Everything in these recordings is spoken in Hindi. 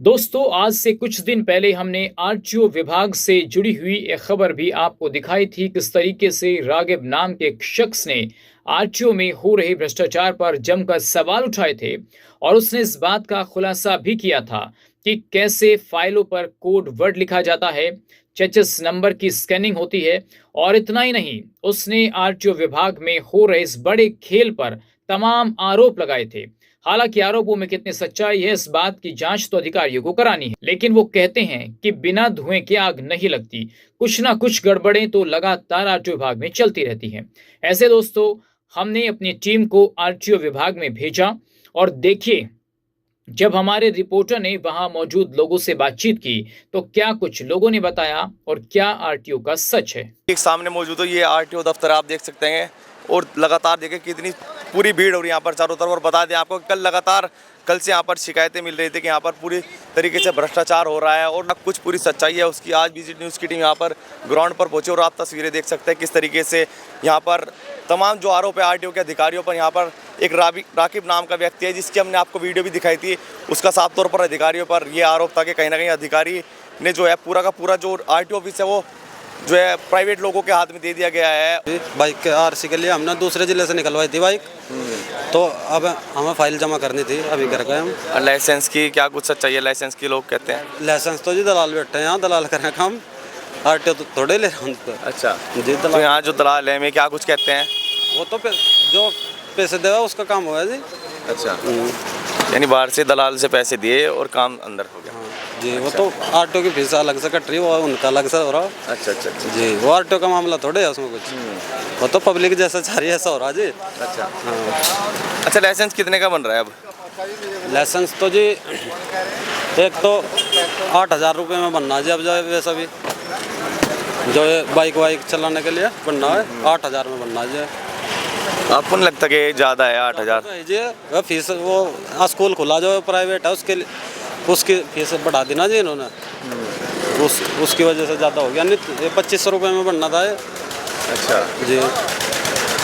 दोस्तों, आज से कुछ दिन पहले हमने आरटीओ विभाग से जुड़ी हुई एक खबर भी आपको दिखाई थी। किस तरीके से रागिब नाम के एक शख्स ने आरटीओ में हो रहे भ्रष्टाचार पर जमकर सवाल उठाए थे और उसने इस बात का खुलासा भी किया था कि कैसे फाइलों पर कोड वर्ड लिखा जाता है, चेचिस नंबर की स्कैनिंग होती है। और इतना ही नहीं, उसने आरटीओ विभाग में हो रहे इस बड़े खेल पर तमाम आरोप लगाए थे। हालांकि आरोपों में कितनी सच्चाई है, इस बात की जांच तो अधिकारियों को करानी है, लेकिन वो कहते हैं कि बिना धुएं के आग नहीं लगती। कुछ ना कुछ गड़बड़ें तो लगातार आरटीओ विभाग में चलती रहती हैं। ऐसे दोस्तों, हमने अपनी टीम को आरटीओ विभाग में भेजा और देखिए, जब हमारे रिपोर्टर ने वहां मौजूद लोगों से बातचीत की तो क्या कुछ लोगों ने बताया और क्या आरटीओ का सच है। एक सामने मौजूद हो, ये आरटीओ दफ्तर आप देख सकते हैं और लगातार देखें कितनी पूरी भीड़ हो रही है यहाँ पर चारों तरफ। और बता दें आपको, कल से यहाँ पर शिकायतें मिल रही थी कि यहाँ पर पूरी तरीके से भ्रष्टाचार हो रहा है और ना कुछ पूरी सच्चाई है उसकी। आज विजिट न्यूज़ की टीम यहाँ पर ग्राउंड पर पहुंची और आप तस्वीरें देख सकते हैं किस तरीके से यहाँ पर तमाम जो आरोप है आरटीओ के अधिकारियों पर। यहाँ पर एक राकिब नाम का व्यक्ति है जिसकी हमने आपको वीडियो भी दिखाई थी, उसका साफ तौर पर अधिकारियों पर ये आरोप था कि कहीं ना कहीं अधिकारी ने जो है पूरा का पूरा जो आरटीओ ऑफिस है वो जो है प्राइवेट लोगों के हाथ में दे दिया गया है। बाइक के आरसी के लिए हमने दूसरे जिले से निकलवाई थी बाइक, तो अब हमें फाइल जमा करनी थी, अभी कर गए हम। लाइसेंस की क्या कुछ सच्चाई है? लाइसेंस की लोग कहते हैं लाइसेंस तो जी दलाल बैठे हैं यहाँ, दलाल करें काम, आरटीओ तो थोड़े ले रहे हैं। अच्छा जी, तो यहाँ जो दलाल है में क्या कुछ कहते हैं? वो तो जो पैसे देगा उसका काम होगा जी। अच्छा, यानी बाहर से दलाल से पैसे दिए और काम अंदर हो गया। जी, वो तो आरटीओ की फीस अलग से कट रही है, वो उनका अलग से हो रहा। अच्छा अच्छा अच्छा जी, वो आरटीओ का मामला थोड़े है उसमें कुछ, वो तो पब्लिक जैसा चाह रही है ऐसा हो रहा जी। अच्छा हाँ। अच्छा, लाइसेंस कितने का बन रहा है अब? लाइसेंस तो जी एक तो 8,000 रुपये में बनना है जी, अब जो वैसा भी जो बाइक वाइक चलाने के लिए बनना है 8,000 में बनना है। आपको नहीं लगता कि ज़्यादा है 8,000? जी, फीस वो स्कूल खुला जो प्राइवेट है उसके लिए उसकी फीस बढ़ा दी ना जी इन्होंने, उसकी वजह से ज़्यादा हो गया, नहीं 2,500 रुपये में बनना था ये। अच्छा जी,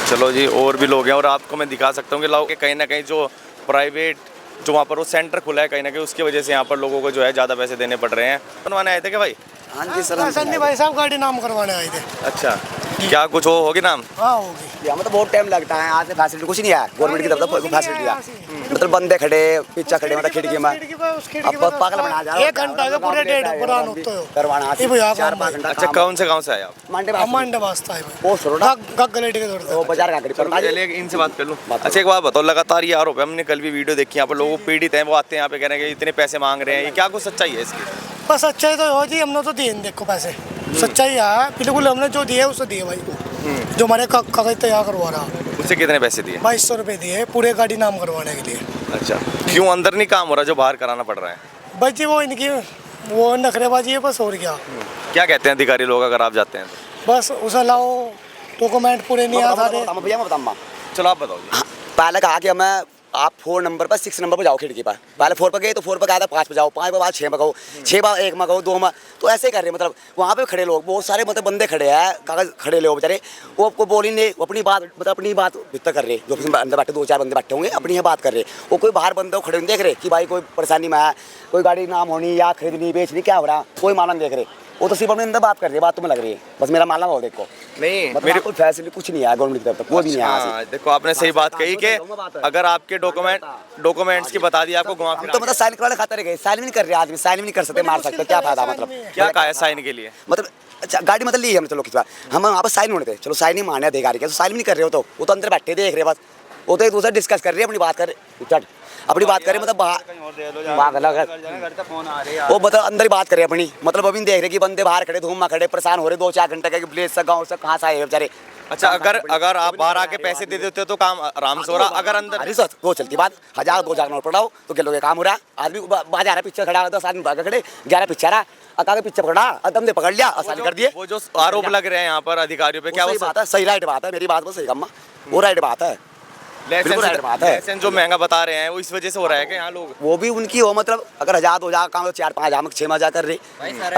चलो जी, और भी लोग हैं और आपको मैं दिखा सकता हूँ कि लोग कहीं ना कहीं जो प्राइवेट जो वहाँ पर वो सेंटर खुला है कहीं ना कहीं उसकी वजह से यहाँ पर लोगों को जो है ज़्यादा पैसे देने पड़ रहे हैं। बनवाने आए थे क्या भाई? हाँ जी सर, संदीप भाई साहब गाड़ी नाम करवाने आए थे। अच्छा, क्या कुछ होगी नाम? हाँ होगी। हमें तो बहुत टाइम लगता है, आज से फैसिलिटी कुछ नहीं है गवर्नमेंट की तरफ से फैसिलिटी है। मतलब बंदे खड़े पीछे खड़े मतलब खिड़की में अब पागल बना जा रहा है। 1 घंटा का पूरे डेढ़ पुराना होता है करवाना 4-5 घंटा। अच्छा, कौन से गाँव से आए आप? मंडे वास्ता है वो सरोड़ा गगलेट के दौर वो बाजार का गरीब इनसे बात कर लूँ। अच्छा, एक बात बताओ, लगातार ये आरोप है, हमने कल भी वीडियो देखी, यहाँ पर लोग पीड़ित हैं, वो आते हैं यहाँ पे कह रहे हैं कि इतने पैसे मांग रहे हैं, ये क्या कुछ सच्चाई है इसकी? बस सच्चाई तो हो जी, हमने तो दिए देखो पैसे, सच्चाई है बिल्कुल, हमने जो दिए उससे दिए भाई को, जो हमारे कागज तैयार करवा रहा। उससे कितने पैसे दिए? 2,200 रुपये दिए पूरे गाड़ी नाम करवाने के लिए। अच्छा, क्यों अंदर नहीं काम हो रहा जो बाहर कराना पड़ रहा है? बस जी वो इनकी वो नखरेबाजी है बस, और क्या। क्या कहते हैं अधिकारी लोग अगर आप जाते हैं तो? बस उसे लाओ, डॉक्यूमेंट पूरे नहीं आता। चलो आप बताओ जी। पहले कहा कि हमें आप 4 नंबर पर 6 नंबर पर जाओ खिड़की पर, पहले 4 पर गए तो 4 पर गया था 5 पर जाओ, 5 पर बाद 6 पर कहो, 6 पर 1 में कहो, 2 में, तो ऐसे ही कर रहे मतलब वहाँ पे खड़े लोग बहुत सारे मतलब बंदे खड़े हैं, कागज खड़े लोग बेचारे, वो आपको बोल ही नहीं, अपनी बात मतलब अपनी बात भीतर कर रहे, जो अंदर बैठे 2-4 बंदे बैठे होंगे अपनी बात कर रहे, वो कोई बाहर बंदे खड़े नहीं देख रहे कि भाई कोई परेशानी में है, कोई गाड़ी नाम होनी या खरीदनी बेचनी क्या हो रहा, कोई मामला नहीं देख रहे, वो तो सिर्फ अपने अंदर बात कर रहे हैं, बात तुम्हें लग रही है, बस मेरा मानना हो देखो नहीं मतलब मेरे कोई फैसिलिटी कुछ नहीं है गवर्नमेंट की तरफ तक, वो भी नहीं है। देखो, आपने सही बात कही कि अगर आपके डॉक्यूमेंट्स की बता दी आपको घुमा फिरा, तो मतलब साइन करवाने खातिर गए, साइन भी नहीं कर रहे आदमी, साइन भी नहीं कर सकते, मार सकते, क्या फायदा मतलब क्या कहा है साइन के लिए? मतलब अच्छा गाड़ी मतलब ली हमने, चलो किस बार हम वहाँ पर साइन होने थे, चलो साइन ही माने अधिकारी के, तो साइन भी नहीं कर रहे हो, तो वो तो अंदर बैठे देख रहे बस, वो तो एक दूसरे डिस्कस कर रहे हैं, अपनी बात कर रहे, अपनी बात करें मतलब वो मतलब अंदर ही बात करें अपनी, मतलब अभी देख रहे कि बंदे बाहर खड़े धूम में खड़े परेशान हो रहे 2-4 घंटे के ब्लेज से गाँव से कहाँ से आए बेचारे। अच्छा, अगर आप बाहर आके पैसे दे देते हो तो काम आराम से हो रहा, अगर अंदर अरे सर वो चलती बात 1,000-2,000 नोट पड़ाओ तो क्या लोग काम हो रहा, आदमी बाहर आ रहा पीछे खड़ा 10 आदमी भाग खड़े 11 पीछे रहा, अका पीछे पकड़ा अदम ने पकड़ लिया, आसान कर दिए। वो जो आरोप लग रहे हैं यहाँ पर अधिकारियों पे, क्या वो सही बात है, सही राइट बात है, मेरी बात वो सही कम्मा वो राइट बात है, बिल्कुल राइट बात है। लाइसेंस जो महंगा बता रहे हैं वो इस वजह से हो रहा है कि यहाँ लोग वो भी उनकी हो, मतलब अगर 1000 2000 काम 4-5 में 6 में जा कर रहे,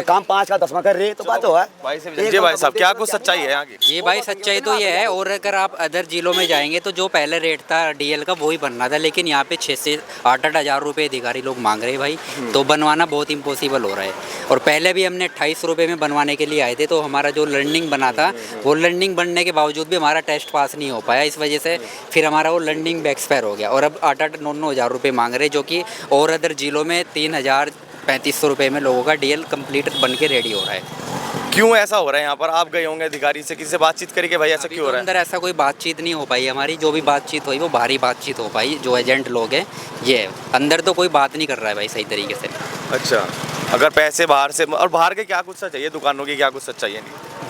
काम 5 का 10 में कर रहे तो बात हो है। भाई साहब क्या कुछ सच्चाई है यहाँ की? ये भाई सच्चाई तो ये है, और अगर आप अदर जिलों में जाएंगे तो जो पहले रेट था डीएल का वही बनना था, लेकिन यहाँ पे 6 से 8 हज़ार रुपये अधिकारी लोग मांग रहे हैं भाई, तो बनवाना बहुत इम्पॉसिबल हो रहा है। और पहले भी हमने 28 रुपये में बनवाने के लिए आए थे, तो हमारा जो लर्निंग बना था वो लर्निंग बनने के बावजूद भी हमारा टेस्ट पास नहीं हो पाया, इस वजह से फिर हमारा वो लर्निंग एक्सपायर हो गया। और अब 8-9 हज़ार रुपये मांग रहे, जो कि और अदर जिलों में 3,3500 रुपये में लोगों का डीएल कंप्लीट बन के रेडी हो रहा है। क्यों ऐसा हो रहा है यहाँ पर? आप गए होंगे अधिकारी से, किसी से बातचीत करके भाई ऐसा क्यों हो रहा है? अंदर ऐसा कोई बातचीत नहीं हो पाई हमारी, जो भी बातचीत हुई वो बाहरी बातचीत हो पाई, जो एजेंट लोग हैं ये अंदर तो कोई बात नहीं कर रहा है भाई सही तरीके से। अच्छा, अगर पैसे बाहर से, और बाहर के क्या कुछ सच्चाई है, दुकानों की क्या कुछ सच्चाई है?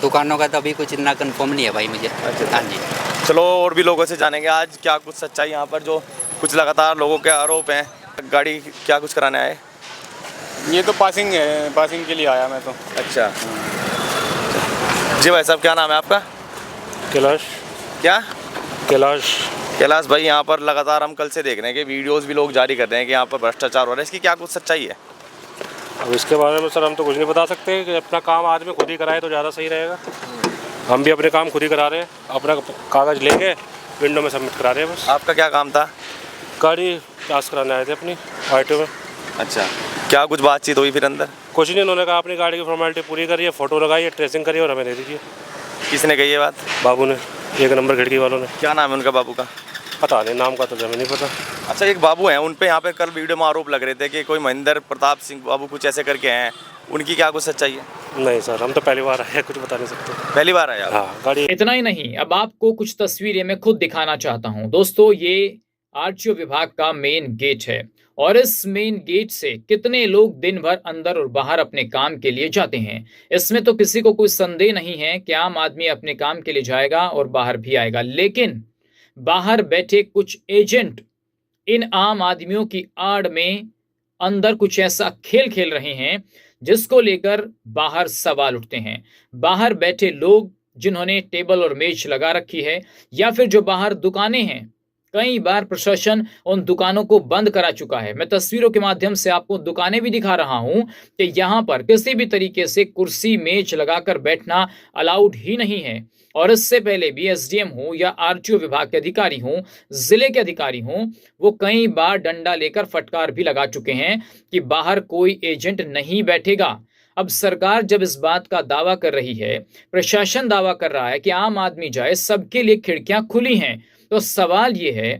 दुकानों का तो अभी कुछ इतना कंफर्म नहीं है भाई मुझे। हाँ जी, चलो और भी लोगों से जानेंगे आज क्या कुछ सच्चाई यहाँ पर, जो कुछ लगातार लोगों के आरोप हैं। गाड़ी क्या कुछ कराने आए? ये तो पासिंग है, पासिंग के लिए आया मैं तो। अच्छा जी भाई साहब, क्या नाम है आपका? कैलाश। क्या? कैलाश। कैलाश भाई, यहाँ पर लगातार हम कल से देख रहे हैं कि वीडियोस भी लोग जारी कर रहे हैं कि यहाँ पर भ्रष्टाचार हो रहा है, इसकी क्या कुछ सच्चाई है? अब इसके बारे में सर हम तो कुछ नहीं बता सकते, कि अपना काम आदमी खुद ही कराए तो ज़्यादा सही रहेगा। हम भी अपने काम खुद ही करा रहे हैं, अपना कागज़ लेके विंडो में सबमिट करा रहे हैं बस। आपका क्या काम था? गाड़ी पास कराने आए थे अपनी आरटीओ में। अच्छा, क्या कुछ बातचीत हुई फिर अंदर? कुछ नहीं, उन्होंने कहा अपनी गाड़ी की फॉर्मेलिटी पूरी करिए, फ़ोटो लगाइए, ट्रेसिंग करिए और हमें दे दीजिए। किसने कही ये बात? बाबू ने, 1 नंबर खिड़की वालों ने। क्या नाम है उनका बाबू का? पता नहीं, नाम का तो हमें नहीं पता। अच्छा, एक बाबू हैं, उन पे यहाँ पे कल वीडियो में आरोप लग रहे थे कि कोई महेंद्र प्रताप सिंह बाबू कुछ ऐसे करके हैं, उनकी क्या कुछ सच्चाई है? नहीं सर, हम तो पहली बार आए, कुछ बता नहीं सकते। पहली बार आए आप? हाँ, गाड़ी। इतना ही नहीं, अब आपको कुछ तस्वीरें मैं खुद दिखाना चाहता हूं। दोस्तों, ये आरटीओ विभाग का मेन गेट है, और इस मेन गेट से कितने लोग दिन भर अंदर और बाहर अपने काम के लिए जाते हैं, इसमें तो किसी को कोई संदेह नहीं है कि आम आदमी अपने काम के लिए जाएगा और बाहर भी आएगा। लेकिन बाहर बैठे कुछ एजेंट इन आम आदमियों की आड़ में अंदर कुछ ऐसा खेल खेल रहे हैं जिसको लेकर बाहर सवाल उठते हैं। बाहर बैठे लोग जिन्होंने टेबल और मेज लगा रखी है, या फिर जो बाहर दुकानें हैं, कई बार प्रशासन उन दुकानों को बंद करा चुका है। मैं तस्वीरों के माध्यम से आपको दुकानें भी दिखा रहा हूं कि यहां पर किसी भी तरीके से कुर्सी मेज लगाकर बैठना अलाउड ही नहीं है। और इससे पहले भी एसडीएम हो या आरटीओ विभाग के अधिकारी हों, जिले के अधिकारी हों, वो कई बार डंडा लेकर फटकार भी लगा चुके हैं कि बाहर कोई एजेंट नहीं बैठेगा। अब सरकार जब इस बात का दावा कर रही है, प्रशासन दावा कर रहा है कि आम आदमी जाए, सबके लिए खिड़कियां खुली हैं, तो सवाल ये है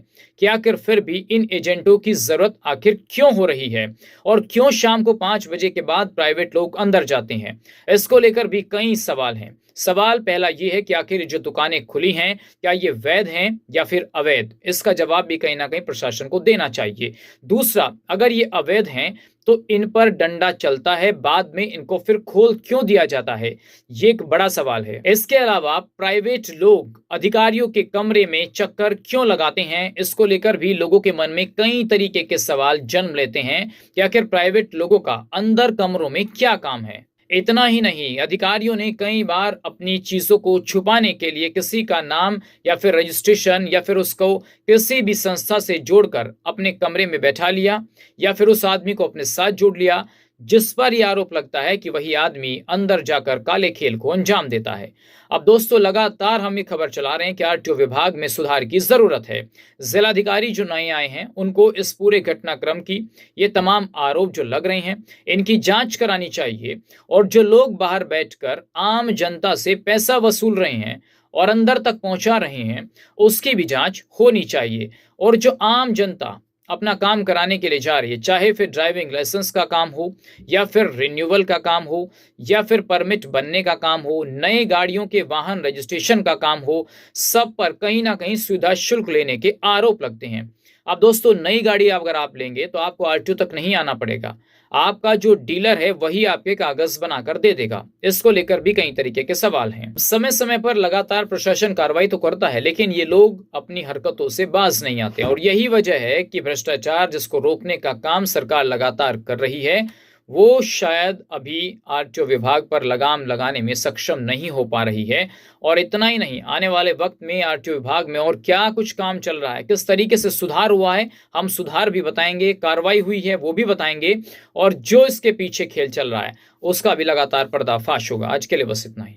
कि आखिर फिर भी इन एजेंटों की जरूरत आखिर क्यों हो रही है, और क्यों शाम को 5 बजे के बाद प्राइवेट लोग अंदर जाते हैं। इसको लेकर भी कई सवाल हैं। सवाल पहला ये है कि आखिर जो दुकानें खुली हैं, क्या ये वैध हैं या फिर अवैध? इसका जवाब भी कहीं ना कहीं प्रशासन को देना चाहिए। दूसरा, अगर ये अवैध हैं तो इन पर डंडा चलता है, बाद में इनको फिर खोल क्यों दिया जाता है? ये एक बड़ा सवाल है। इसके अलावा प्राइवेट लोग अधिकारियों के कमरे में चक्कर क्यों लगाते हैं, इसको लेकर भी लोगों के मन में कई तरीके के सवाल जन्म लेते हैं कि आखिर प्राइवेट लोगों का अंदर कमरों में क्या काम है। इतना ही नहीं, अधिकारियों ने कई बार अपनी चीजों को छुपाने के लिए किसी का नाम या फिर रजिस्ट्रेशन या फिर उसको किसी भी संस्था से जोड़कर अपने कमरे में बैठा लिया, या फिर उस आदमी को अपने साथ जोड़ लिया, जिस पर यह आरोप लगता है कि वही आदमी अंदर जाकर काले खेल को अंजाम देता है। अब दोस्तों, लगातार हम ये खबर चला रहे हैं कि आरटीओ विभाग में सुधार की जरूरत है। जिलाधिकारी जो नए आए हैं, उनको इस पूरे घटनाक्रम की, ये तमाम आरोप जो लग रहे हैं, इनकी जांच करानी चाहिए। और जो लोग बाहर बैठकर आम जनता से पैसा वसूल रहे हैं और अंदर तक पहुंचा रहे हैं, उसकी भी जांच होनी चाहिए। और जो आम जनता अपना काम कराने के लिए जा रही है, चाहे फिर ड्राइविंग लाइसेंस का काम हो, या फिर रिन्यूअल का काम हो, या फिर परमिट बनने का काम हो, नए गाड़ियों के वाहन रजिस्ट्रेशन का काम हो, सब पर कहीं ना कहीं सुविधा शुल्क लेने के आरोप लगते हैं। अब दोस्तों, नई गाड़ी अगर आप लेंगे तो आपको आरटीओ तक नहीं आना पड़ेगा, आपका जो डीलर है वही आपके कागज बनाकर दे देगा। इसको लेकर भी कई तरीके के सवाल हैं। समय समय पर लगातार प्रशासन कार्रवाई तो करता है, लेकिन ये लोग अपनी हरकतों से बाज नहीं आते। और यही वजह है कि भ्रष्टाचार जिसको रोकने का काम सरकार लगातार कर रही है, वो शायद अभी आरटीओ विभाग पर लगाम लगाने में सक्षम नहीं हो पा रही है। और इतना ही नहीं, आने वाले वक्त में आरटीओ विभाग में और क्या कुछ काम चल रहा है, किस तरीके से सुधार हुआ है, हम सुधार भी बताएंगे, कार्रवाई हुई है वो भी बताएंगे, और जो इसके पीछे खेल चल रहा है उसका भी लगातार पर्दाफाश होगा। आज के लिए बस इतना ही।